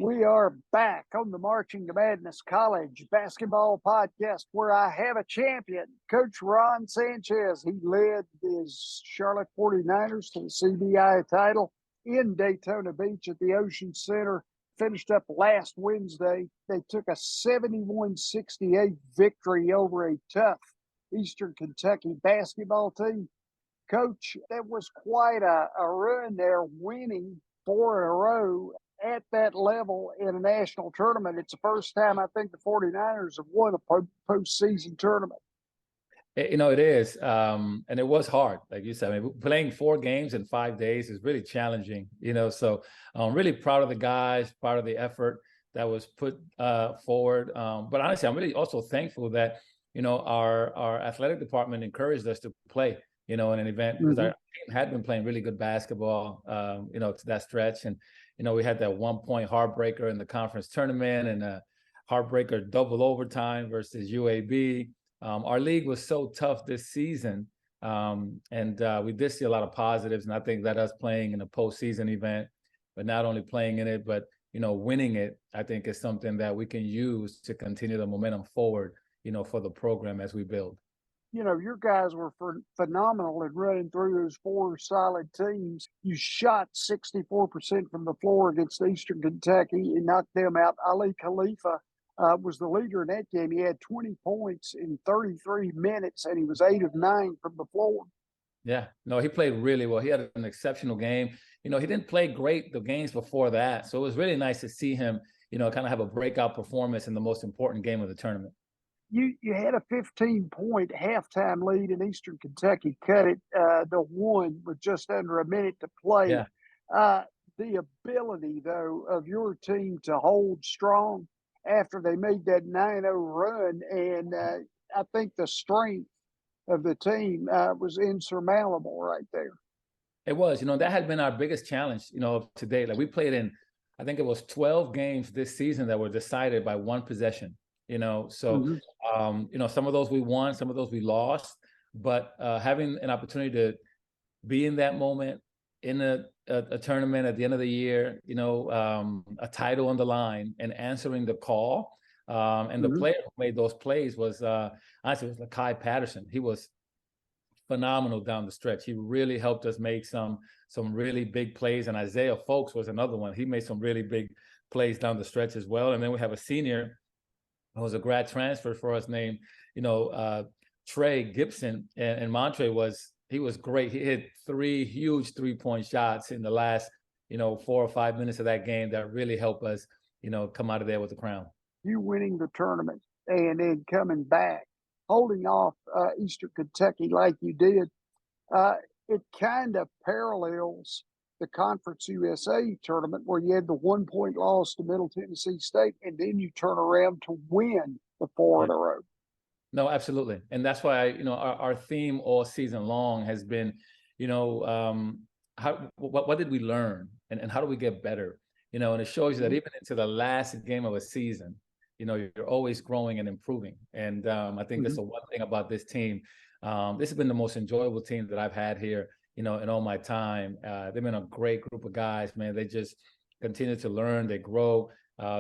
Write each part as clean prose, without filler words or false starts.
We are back on the Marching to Madness College basketball podcast where I have a champion, Coach Ron Sanchez. He led his Charlotte 49ers to the CBI title in Daytona Beach at the Ocean Center. Finished up last Wednesday. They took a 71-68 victory over a tough Eastern Kentucky basketball team. Coach, that was quite a run there, winning 4 in a row at that level in a national tournament. It's the first time I think the 49ers have won a postseason tournament. It is. And it was hard, like you said. I mean, playing 4 games in 5 days is really challenging, so I'm really proud of the guys, proud of the effort that was put forward. But honestly, I'm really also thankful that, our athletic department encouraged us to play, in an event because our team had been playing really good basketball, to that stretch. And, we had that 1-point heartbreaker in the conference tournament and a heartbreaker double overtime versus UAB. Our league was so tough this season, and we did see a lot of positives. And I think that us playing in a postseason event, but not only playing in it, but, winning it, I think is something that we can use to continue the momentum forward, for the program as we build. Your guys were phenomenal in running through those 4 solid teams. You shot 64% from the floor against Eastern Kentucky and knocked them out. Ali Khalifa was the leader in that game. He had 20 points in 33 minutes, and he was 8 of 9 from the floor. Yeah, no, he played really well. He had an exceptional game. He didn't play great the games before that. So it was really nice to see him, kind of have a breakout performance in the most important game of the tournament. You had a 15-point halftime lead, and Eastern Kentucky cut it to 1 with just under a minute to play. Yeah. The ability, though, of your team to hold strong after they made that 9-0 run, and I think the strength of the team was insurmountable right there. It was, that had been our biggest challenge, to date. Like we played in, I think it was 12 games this season that were decided by 1 possession. Some of those we won, some of those we lost, but having an opportunity to be in that moment in a tournament at the end of the year, a title on the line and answering the call. And the player who made those plays was, honestly, it was Lakai Patterson. He was phenomenal down the stretch. He really helped us make some really big plays. And Isaiah Folks was another one. He made some really big plays down the stretch as well. And then we have a senior who was a grad transfer for us named, Trey Gibson. And Montre was great. He hit 3 huge 3-point shots in the last, 4 or 5 minutes of that game that really helped us, come out of there with the crown. You winning the tournament and then coming back, holding off Eastern Kentucky like you did, it kind of parallels the Conference USA tournament where you had the 1-point loss to Middle Tennessee State, and then you turn around to win the 4 in a row. No, absolutely. And that's why, our theme all season long has been, what did we learn and how do we get better? And it shows you that even into the last game of a season, you're always growing and improving. And I think that's the one thing about this team. This has been the most enjoyable team that I've had here, in all my time. They've been a great group of guys, man. They just continue to learn, they grow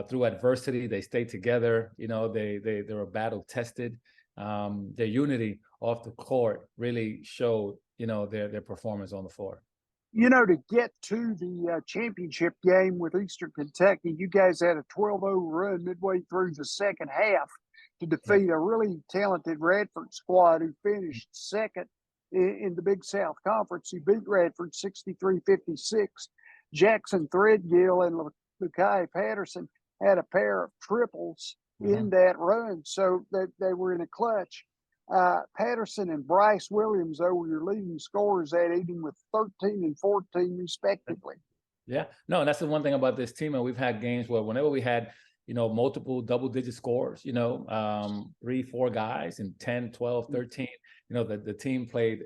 through adversity, they stay together, they're battle tested. Their unity off the court really showed, their performance on the floor. To get to the championship game with Eastern Kentucky, you guys had a 12-0 run midway through the second half to defeat a really talented Radford squad who finished second in the Big South Conference. You beat Radford 63-56. Jackson Threadgill and Lakai Patterson had a pair of triples in that run, so that they were in a clutch. Patterson and Bryce Williams, though, were your leading scorers that evening with 13 and 14 respectively. Yeah, no, and that's the one thing about this team. And we've had games where whenever we had, multiple double-digit scores, 3, 4 guys and 10, 12, 13, the team played,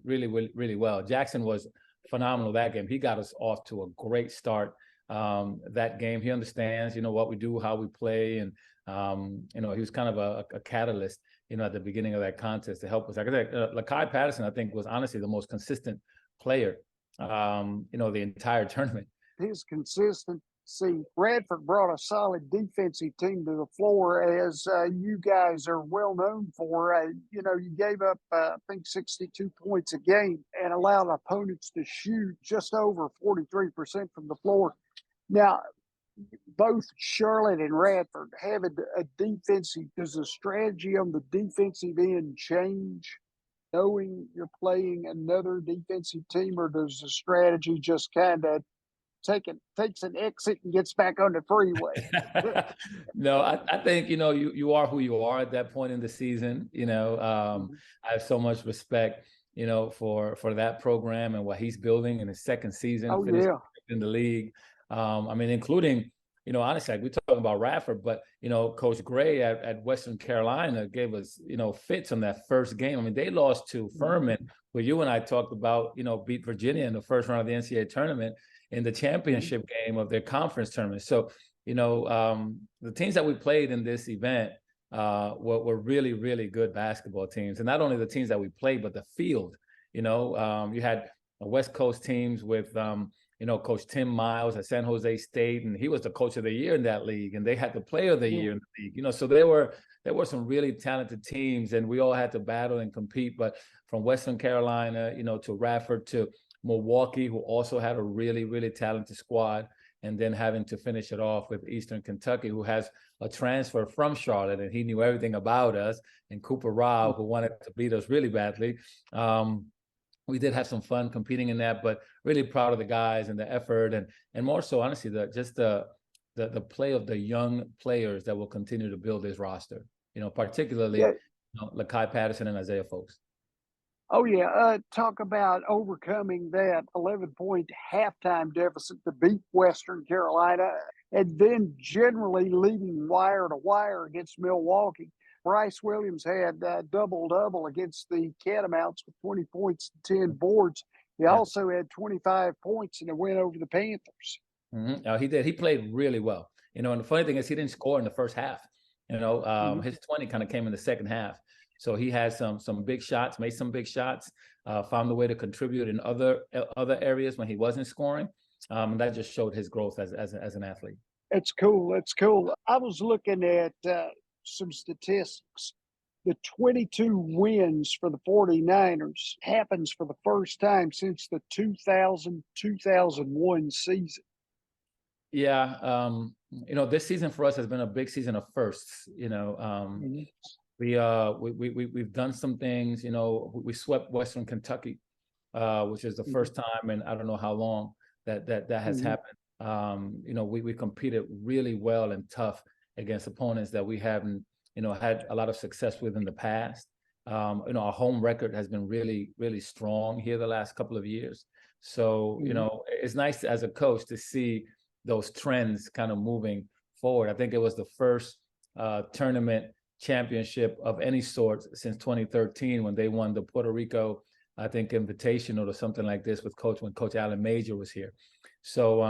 really, really, really well. Jackson was phenomenal that game. He got us off to a great start that game. He understands, what we do, how we play. And, he was kind of a catalyst, at the beginning of that contest to help us. Like I said, Lakai Patterson, I think, was honestly the most consistent player, the entire tournament. His consistent See, Radford brought a solid defensive team to the floor, as you guys are well known for. You gave up, I think, 62 points a game and allowed opponents to shoot just over 43% from the floor. Now, both Charlotte and Radford have a defensive. Does the strategy on the defensive end change, knowing you're playing another defensive team, or does the strategy just kind of takes an exit and gets back on the freeway? No, I think, you are who you are at that point in the season. I have so much respect, for that program and what he's building in his second season, Oh, finishing yeah. in the league. Including, honestly, like we're talking about Radford, but, Coach Gray at Western Carolina gave us, fits on that first game. They lost to Furman, where you and I talked about, beat Virginia in the first round of the NCAA tournament in the championship game of their conference tournament. So, the teams that we played in this event were really, really good basketball teams. And not only the teams that we played, but the field. You had West Coast teams with, Coach Tim Miles at San Jose State, and he was the coach of the year in that league, and they had the player of the year in the league. So there were some really talented teams, and we all had to battle and compete. But from Western Carolina, to Radford, to Milwaukee, who also had a really, really talented squad, and then having to finish it off with Eastern Kentucky, who has a transfer from Charlotte, and he knew everything about us, and Cooper Rao, who wanted to beat us really badly. We did have some fun competing in that, but really proud of the guys and the effort, and more so, honestly, the play of the young players that will continue to build this roster. Particularly Lakai Patterson and Isaiah Folks. Oh, yeah. Talk about overcoming that 11-point halftime deficit to beat Western Carolina, and then generally leading wire to wire against Milwaukee. Bryce Williams had double-double against the Catamounts with 20 points and 10 boards. He also had 25 points in a win over the Panthers. He did. He played really well. And the funny thing is he didn't score in the first half. His 20 kind of came in the second half. So he had some big shots, made some big shots, found a way to contribute in other areas when he wasn't scoring. And that just showed his growth as an athlete. It's cool. It's cool. I was looking at some statistics. The 22 wins for the 49ers happens for the first time since the 2000-2001 season. Yeah. This season for us has been a big season of firsts. We've done some things. We swept Western Kentucky, which is the first time in I don't know how long that has happened. We competed really well and tough against opponents that we haven't had a lot of success with in the past. Our home record has been really, really strong here the last couple of years. So it's nice as a coach to see those trends kind of moving forward. I think it was the first tournament championship of any sort since 2013 when they won the Puerto Rico, I think, Invitational or something like this when Coach Allen Major was here. So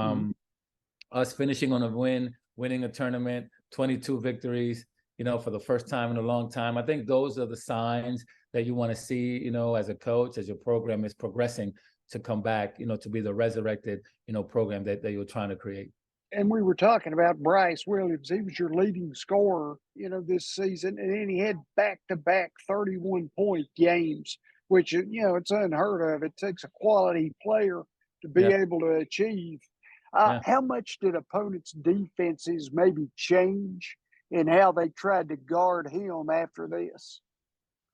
us finishing on a winning a tournament, 22 victories, for the first time in a long time. I think those are the signs that you want to see, as a coach, as your program is progressing to come back, to be the resurrected, program that you're trying to create. And we were talking about Bryce Williams. He was your leading scorer, this season. And then he had back-to-back 31-point games, which, it's unheard of. It takes a quality player to be able to achieve. How much did opponents' defenses maybe change in how they tried to guard him after this?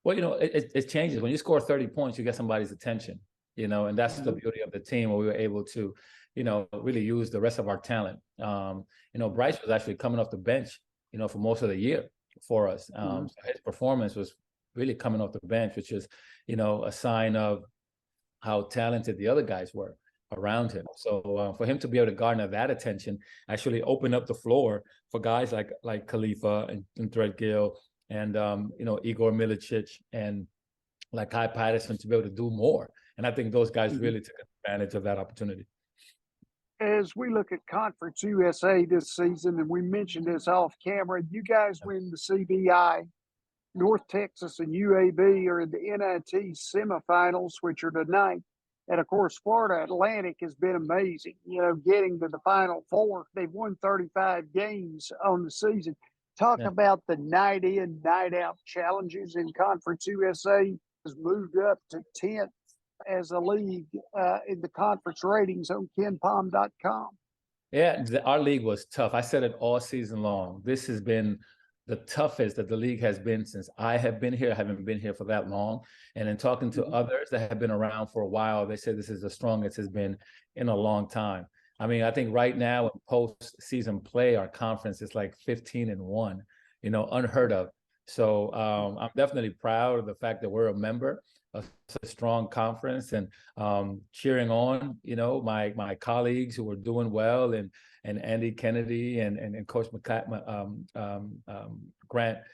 Well, it changes. When you score 30 points, you get somebody's attention, and that's the beauty of the team where we were able to, really use the rest of our talent. Bryce was actually coming off the bench, for most of the year for us. So his performance was really coming off the bench, which is, a sign of how talented the other guys were around him. So for him to be able to garner that attention, actually open up the floor for guys like Khalifa and Threadgill and, Igor Milicic and Lakai Patterson to be able to do more. And I think those guys really took advantage of that opportunity. As we look at Conference USA this season, and we mentioned this off camera, you guys win the CBI. North Texas and UAB are in the NIT semifinals, which are tonight. And of course, Florida Atlantic has been amazing, getting to the Final Four. They've won 35 games on the season. Talk Yeah. about the night in, night out challenges in Conference USA has moved up to 10th as a league in the conference ratings on KenPom.com. Yeah, our league was tough. I said it all season long. This has been the toughest that the league has been since I have been here. I haven't been here for that long. And in talking to others that have been around for a while, they said this is the strongest it's been in a long time. I mean, I think right now in postseason play, our conference is like 15-1, unheard of. So I'm definitely proud of the fact that we're a member of such a strong conference, and cheering on, my colleagues who are doing well, and Andy Kennedy and Coach Grant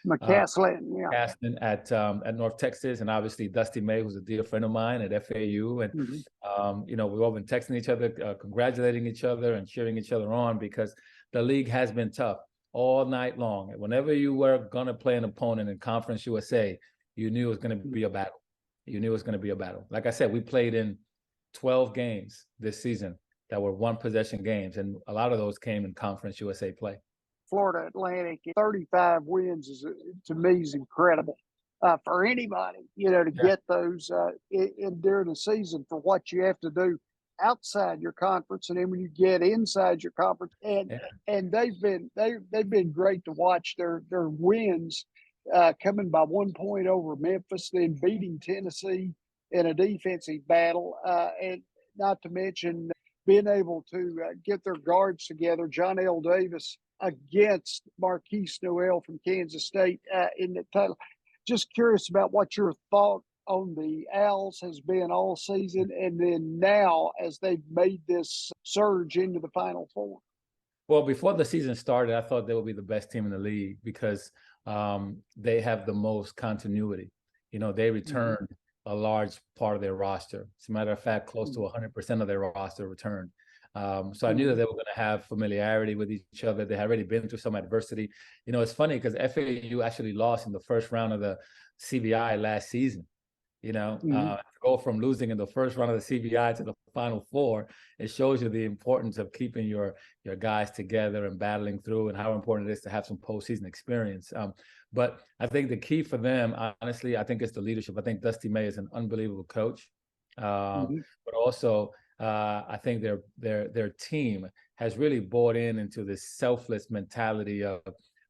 McCaslin, at North Texas, and obviously Dusty May, who's a dear friend of mine at FAU, and we've all been texting each other, congratulating each other, and cheering each other on, because the league has been tough all night long. Whenever you were going to play an opponent in Conference USA, you knew it was going to be a battle. You knew it was going to be a battle. Like I said, we played in 12 games this season that were one possession games, and a lot of those came in Conference USA play. Florida Atlantic, 35 wins to me is incredible for anybody, to get those in during the season for what you have to do outside your conference, and then when you get inside your conference, and they've been great to watch. Their wins coming by 1 point over Memphis, then beating Tennessee in a defensive battle, and not to mention being able to get their guards together. John L. Davis against Marquise Noel from Kansas State in the title. Just curious about what your thought on the Owls has been all season, and then now as they've made this surge into the Final Four. Well, before the season started, I thought they would be the best team in the league, because they have the most continuity. They returned a large part of their roster. As a matter of fact, close to 100% of their roster returned. So I knew that they were going to have familiarity with each other. They had already been through some adversity. It's funny because FAU actually lost in the first round of the CBI last season. Go from losing in the first round of the CBI to the Final Four, it shows you the importance of keeping your guys together and battling through, and how important it is to have some postseason experience. But I think the key for them, honestly, I think it's the leadership. I think Dusty May is an unbelievable coach, but also I think their team has really bought into this selfless mentality of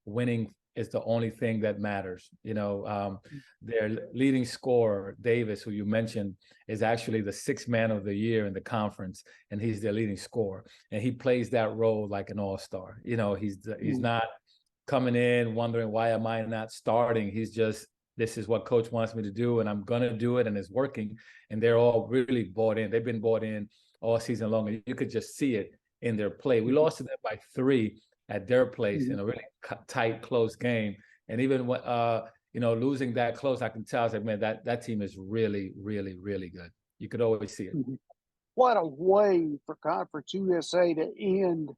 winning is the only thing that matters. Their leading scorer, Davis, who you mentioned, is actually the sixth man of the year in the conference, and he's their leading scorer. And he plays that role like an all-star. He's not coming in wondering, why am I not starting? He's just, this is what coach wants me to do, and I'm going to do it, and it's working. And they're all really bought in. They've been bought in all season long, and you could just see it in their play. We lost to them by 3 at their place in a really tight, close game. And even when, losing that close, I can tell, I was like, man, that team is really, really, really good. You could always see it. What a way for Conference USA to end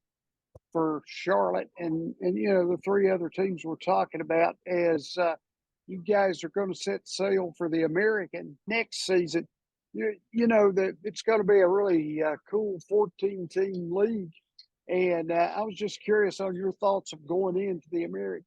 for Charlotte and the 3 other teams we're talking about, as you guys are going to set sail for the American next season. That it's going to be a really cool 14-team league. And I was just curious on your thoughts of going into the American.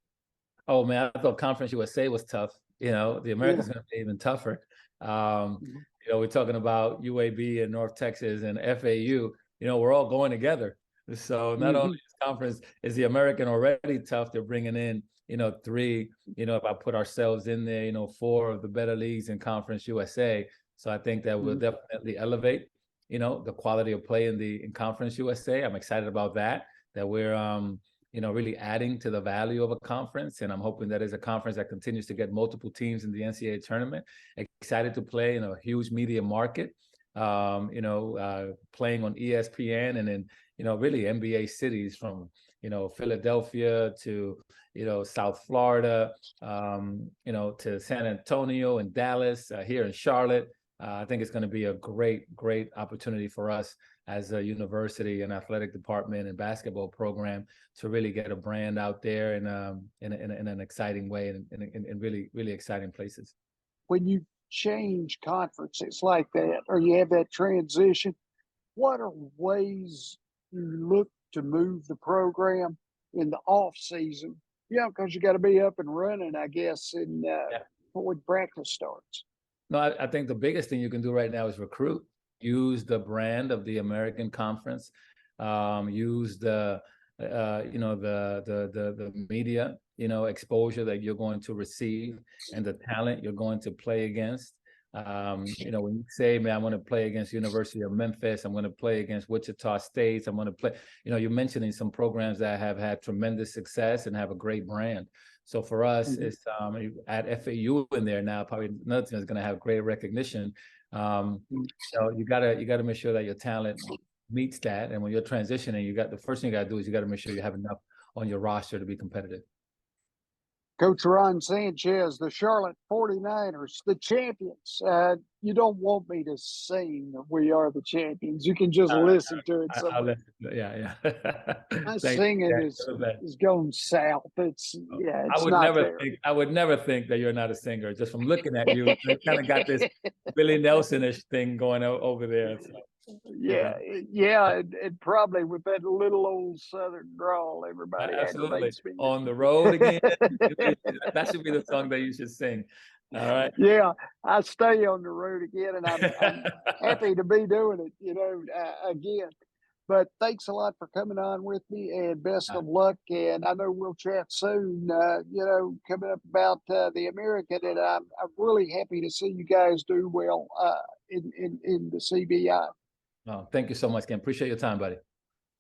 Oh, man, I thought Conference USA was tough. The American's going to be even tougher. We're talking about UAB and North Texas and FAU. We're all going together. So not only is conference is the American already tough, they're bringing in, 3, if I put ourselves in there, 4 of the better leagues in Conference USA. So I think that will definitely elevate the quality of play in Conference USA. I'm excited about that we're, really adding to the value of a conference. And I'm hoping that is a conference that continues to get multiple teams in the NCAA tournament. Excited to play in a huge media market, playing on ESPN, and in, really NBA cities from, Philadelphia to, South Florida, to San Antonio and Dallas, here in Charlotte. I think it's going to be a great, great opportunity for us as a university and athletic department and basketball program to really get a brand out there in an exciting way, and in really, really exciting places. When you change conferences like that, or you have that transition, what are ways you look to move the program in the off season? Because you got to be up and running, I guess, before practice starts. No, I think the biggest thing you can do right now is recruit. Use the brand of the American Conference. Use the the media exposure that you're going to receive and the talent you're going to play against. When you say, man, I want to play against University of Memphis, I'm going to play against Wichita State, I'm going to play, you're mentioning some programs that have had tremendous success and have a great brand. So for us, it's at FAU in there now, probably another team that's going to have great recognition. You gotta make sure that your talent meets that. And when you're transitioning, the first thing you gotta do is you gotta make sure you have enough on your roster to be competitive. Coach Ron Sanchez, the Charlotte 49ers, the champions. You don't want me to sing "We Are the Champions." You can just listen to it. Yeah. My singing is going south. It's I would never think that you're not a singer just from looking at you. You kind of got this Billy Nelson-ish thing going over there. So. And probably with that little old Southern drawl, everybody absolutely on the road again. That should be the song that you should sing. All right. Yeah, I stay on the road again, and I'm happy to be doing it. Again. But thanks a lot for coming on with me, and best of luck. And I know we'll chat soon. Coming up about the American, and I'm really happy to see you guys do well in the CBI. Oh, thank you so much, Ken. Appreciate your time, buddy.